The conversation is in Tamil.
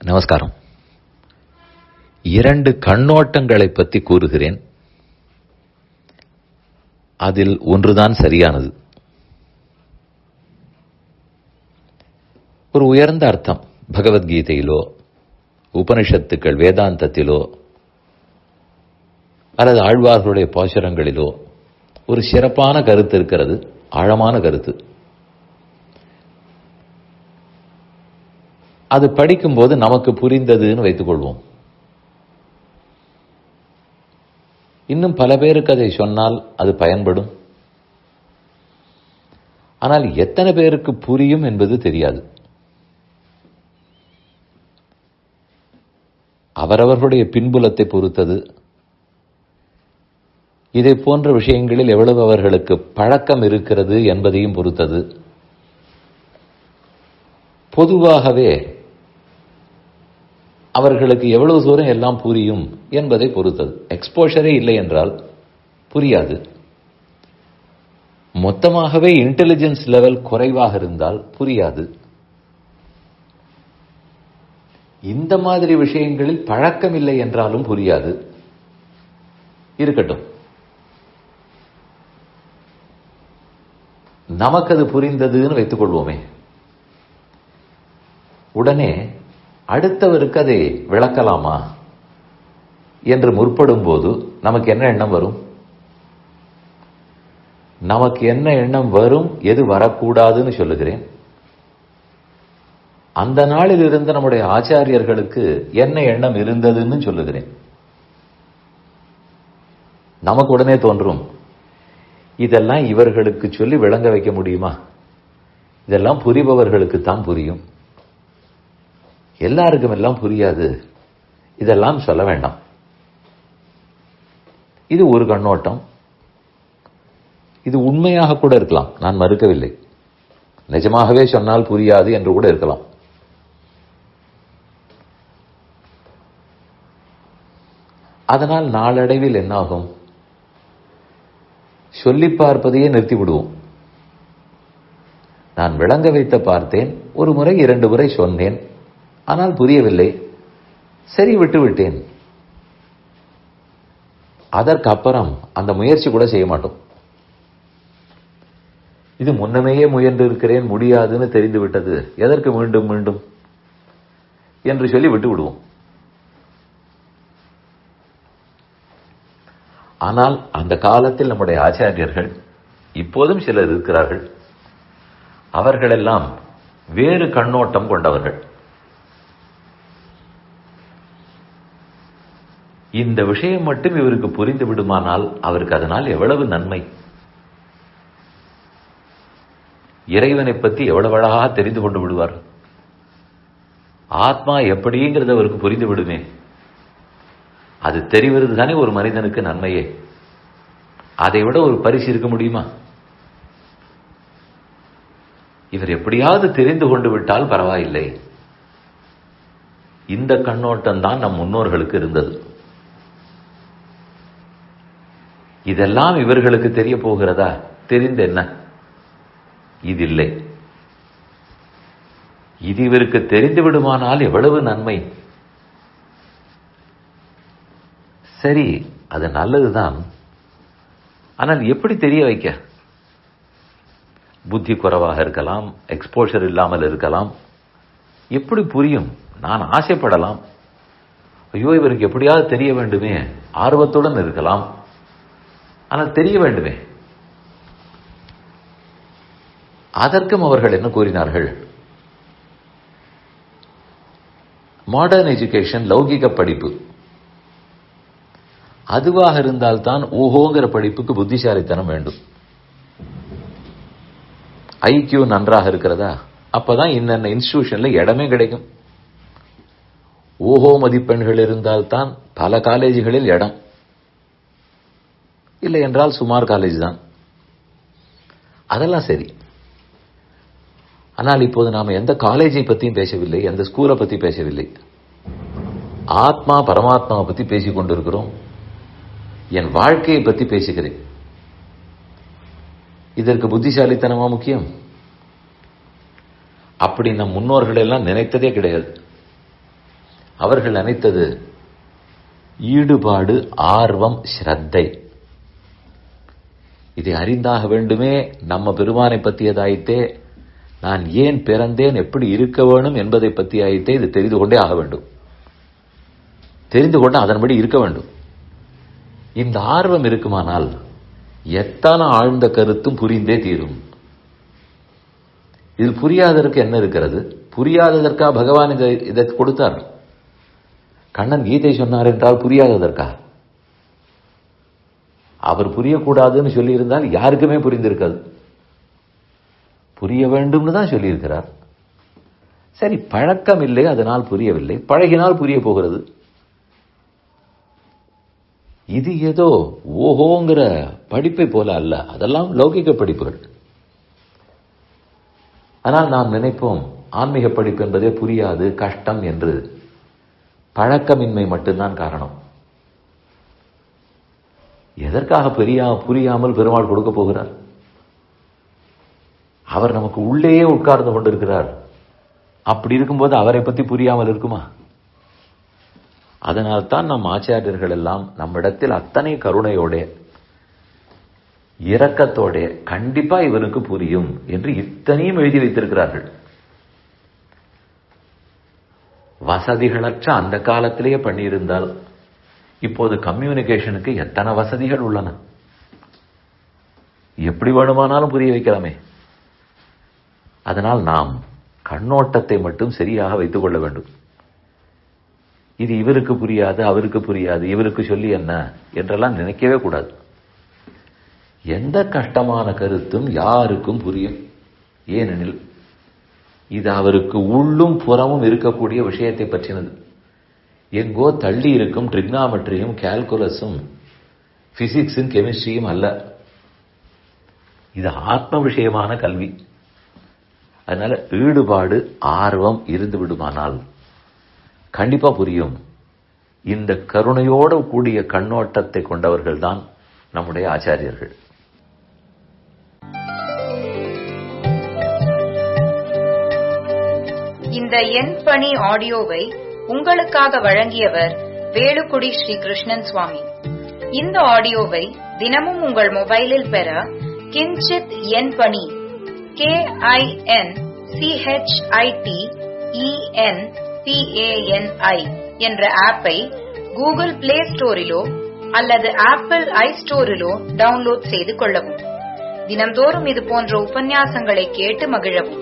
நமஸ்காரம். 2 கண்ணோட்டங்களை பற்றி கூறுகிறேன். அதில் ஒன்றுதான் சரியானது. ஒரு உயர்ந்த அர்த்தம் பகவத்கீதையிலோ உபனிஷத்துக்கள் வேதாந்தத்திலோ அல்லது ஆழ்வார்களுடைய பாசுரங்களிலோ ஒரு சிறப்பான கருத்து இருக்கிறது, ஆழமான கருத்து. அது படிக்கும்போது நமக்கு புரிந்ததுன்னு வைத்துக் கொள்வோம். இன்னும் பல பேருக்கு அதை சொன்னால் அது பயன்படும். ஆனால் எத்தனை பேருக்கு புரியும் என்பது தெரியாது. அவரவர்களுடைய பின்புலத்தை பொறுத்தது. இதை போன்ற விஷயங்களில் எவ்வளவு அவர்களுக்கு பழக்கம் இருக்கிறது என்பதையும் பொறுத்தது. பொதுவாகவே அவர்களுக்கு எவ்வளவு தூரம் எல்லாம் புரியும் என்பதை பொறுத்தது. எக்ஸ்போஷரே இல்லை என்றால் புரியாது. மொத்தமாகவே இன்டெலிஜென்ஸ் லெவல் குறைவாக இருந்தால் புரியாது. இந்த மாதிரி விஷயங்களில் பழக்கம் இல்லை என்றாலும் புரியாது. இருக்கட்டும், நமக்கு அது புரிந்ததுன்னு வைத்துக் கொள்வோமே. உடனே அடுத்தவருக்கு அதை விளக்கலாமா என்று முற்படும் போது நமக்கு என்ன எண்ணம் வரும்? நமக்கு என்ன எண்ணம் வரும், எது வரக்கூடாதுன்னு சொல்லுகிறேன். அந்த நாளில் இருந்த நம்முடைய ஆச்சாரியர்களுக்கு என்ன எண்ணம் இருந்ததுன்னு சொல்லுகிறேன். நமக்கு உடனே தோன்றும், இதெல்லாம் இவர்களுக்கு சொல்லி விளங்க வைக்க முடியுமா? இதெல்லாம் புரிபவர்களுக்கு தான் புரியும், எல்லாருக்கும் எல்லாம் புரியாது, இதெல்லாம் சொல்ல வேண்டாம். இது ஒரு கண்ணோட்டம். இது உண்மையாக கூட இருக்கலாம், நான் மறுக்கவில்லை. நிஜமாகவே சொன்னால் புரியாது என்று கூட இருக்கலாம். அதனால் நாளடைவில் என்னாகும்? சொல்லி பார்ப்பதையே நிறுத்தி விடுவோம். நான் விளங்க வைத்த பார்த்தேன், ஒரு முறை 2 முறை சொன்னேன், ஆனால் புரியவில்லை, சரி விட்டுவிட்டேன். அதற்கப்புறம் அந்த முயற்சி கூட செய்ய மாட்டோம். இது முன்னமேயே முயன்று இருக்கிறேன், முடியாதுன்னு தெரிந்து விட்டது, எதற்கு மீண்டும் மீண்டும் என்று சொல்லி விட்டு விடுவோம். ஆனால் அந்த காலத்தில் நம்முடைய ஆச்சாரியர்கள், இப்போதும் சிலர் இருக்கிறார்கள், அவர்களெல்லாம் வேறு கண்ணோட்டம் கொண்டவர்கள். இந்த விஷயம் மட்டும் இவருக்கு புரிந்து விடுமானால் அவருக்கு அதனால் எவ்வளவு நன்மை, இறைவனை பற்றி எவ்வளவு அழகாக தெரிந்து கொண்டு விடுவார். ஆத்மா எப்படிங்கிறது அவருக்கு புரிந்து விடுமே. அது தெரிவது தானே ஒரு மனிதனுக்கு நன்மையே. அதை விட ஒரு பரிசு இருக்க முடியுமா? இவர் எப்படியாவது தெரிந்து கொண்டு விட்டால் பரவாயில்லை. இந்த கண்ணோட்டம் தான் நம் முன்னோர்களுக்கு இருந்தது. இதெல்லாம் இவர்களுக்கு தெரிய போகிறதா? தெரிந்து என்ன? இது இல்லை. இது இவருக்கு தெரிந்து விடுமானால் எவ்வளவு நன்மை. சரி, அது நல்லதுதான். ஆனால் எப்படி தெரிய வைக்க? புத்தி குறைவாக இருக்கலாம், எக்ஸ்போஷர் இல்லாமல் இருக்கலாம். எப்படி புரியும்? நான் ஆசைப்படலாம், ஐயோ இவருக்கு எப்படியாவது தெரிய வேண்டுமே, ஆர்வத்துடன் இருக்கலாம். ஆனால் தெரிய வேண்டுமே. அதற்கும் அவர்கள் என்ன கூறினார்கள்? மாடர்ன் எஜுகேஷன், லௌகிக படிப்பு, அதுவாக இருந்தால்தான் ஓஹோங்கிற படிப்புக்கு புத்திசாலித்தனம் வேண்டும். ஐக்கியூ நன்றாக இருக்கிறதா? அப்பதான் இன்னென்ன இன்ஸ்டிடியூஷன்ல இடமே கிடைக்கும். ஓஹோ மதிப்பெண்கள் இருந்தால்தான் பல காலேஜுகளில் இடம், இல்லை என்றால் சுமார் காலேஜ் தான். அதெல்லாம் சரி. ஆனால் இப்போது நாம் எந்த காலேஜை பற்றியும் பேசவில்லை, எந்த ஸ்கூலை பற்றி பேசவில்லை. ஆத்மா பரமாத்மாவை பற்றி பேசிக் கொண்டிருக்கிறோம். என் வாழ்க்கையை பற்றி பேசுகிறேன். இதற்கு புத்திசாலித்தனமா முக்கியம்? அப்படி நம் முன்னோர்கள் எல்லாம் நினைத்ததே கிடையாது. அவர்கள் நினைத்தது ஈடுபாடு, ஆர்வம், ஸ்ரத்தை. இதை அறிந்தாக வேண்டுமே. நம்ம பெருமானை பற்றியதாயித்தே, நான் ஏன் பிறந்தேன், எப்படி இருக்க வேணும் என்பதை பற்றியாயித்தே இது தெரிந்து கொண்டே ஆக வேண்டும். தெரிந்து கொண்டு அதன்படி இருக்க வேண்டும். இந்த ஆர்வம் இருக்குமானால் எத்தனை ஆழ்ந்த கருத்தும் புரிந்தே தீரும். இதில் புரியாததற்கு என்ன இருக்கிறது? புரியாததற்கா பகவான் இதை கொடுத்தார்? கண்ணன் கீதை சொன்னார் என்றால் புரியாததற்கா? அவர் புரியக்கூடாதுன்னு சொல்லியிருந்தால் யாருக்குமே புரிந்திருக்காது. புரிய வேண்டும்னு தான் சொல்லியிருக்கிறார். சரி, பழக்கம் இல்லை, அதனால் புரியவில்லை. பழகினால் புரிய போகிறது. இது ஏதோ ஓஹோங்கிற படிப்பை போல அல்ல. அதெல்லாம் லௌகிக படிப்புகள். ஆனால் நாம் நினைப்போம் ஆன்மீக படிப்பு என்பதே புரியாது, கஷ்டம் என்று. பழக்கமின்மை மட்டும்தான் காரணம். எதற்காக புரியாமல் பெருமாள் கொடுக்க போகிறார்? அவர் நமக்கு உள்ளேயே உட்கார்ந்து கொண்டிருக்கிறார். அப்படி இருக்கும்போது அவரை பற்றி புரியாமல் இருக்குமா? அதனால்தான் நம் ஆச்சாரியர்கள் எல்லாம் நம்மிடத்தில் அத்தனை கருணையோட, இரக்கத்தோட, கண்டிப்பா இவனுக்கு புரியும் என்று இத்தனையும் எழுதி வைத்திருக்கிறார்கள். வசதிகளற்ற அந்த காலத்திலேயே பண்ணியிருந்தால் இப்போது கம்யூனிகேஷனுக்கு எத்தனை வசதிகள் உள்ளன. எப்படி வேணுமானாலும் புரிய வைக்கலாமே. அதனால் நாம் கண்ணோட்டத்தை மட்டும் சரியாக வைத்துக் கொள்ள வேண்டும். இது இவருக்கு புரியாது, அவருக்கு புரியாது, இவருக்கு சொல்லி என்ன என்றெல்லாம் நினைக்கவே கூடாது. எந்த கஷ்டமான கருத்தும் யாருக்கும் புரியும். ஏனெனில் இது அவருக்கு உள்ளும் புறமும் இருக்கக்கூடிய விஷயத்தை பற்றினது. எங்கோ தள்ளி இருக்கும் ட்ரிக்னாமெட்ரியும் கால்குலஸும் பிசிக்ஸும் கெமிஸ்ட்ரியும் அல்ல. இது ஆத்ம விஷயமான கல்வி. அதனால ஈடுபாடு, ஆர்வம் இருந்து விடுமானால் கண்டிப்பா புரியும். இந்த கருணையோடு கூடிய கண்ணோட்டத்தை கொண்டவர்கள் தான் நம்முடைய ஆச்சாரியர்கள். இந்த என் பணி ஆடியோவை உங்களுக்காக வழங்கியவர் வேலுக்குடி ஸ்ரீ கிருஷ்ணன் சுவாமி. இந்த ஆடியோவை தினமும் உங்கள் மொபைலில் பெற கிஞ்சித் என் பணி KINCHITENPANI என்ற ஆப்பை கூகுள் பிளே ஸ்டோரிலோ அல்லது ஆப்பிள் ஐஸ்டோரிலோ டவுன்லோட் செய்து கொள்ளவும். தினம்தோறும் இது போன்ற உபன்யாசங்களை கேட்டு மகிழவும்.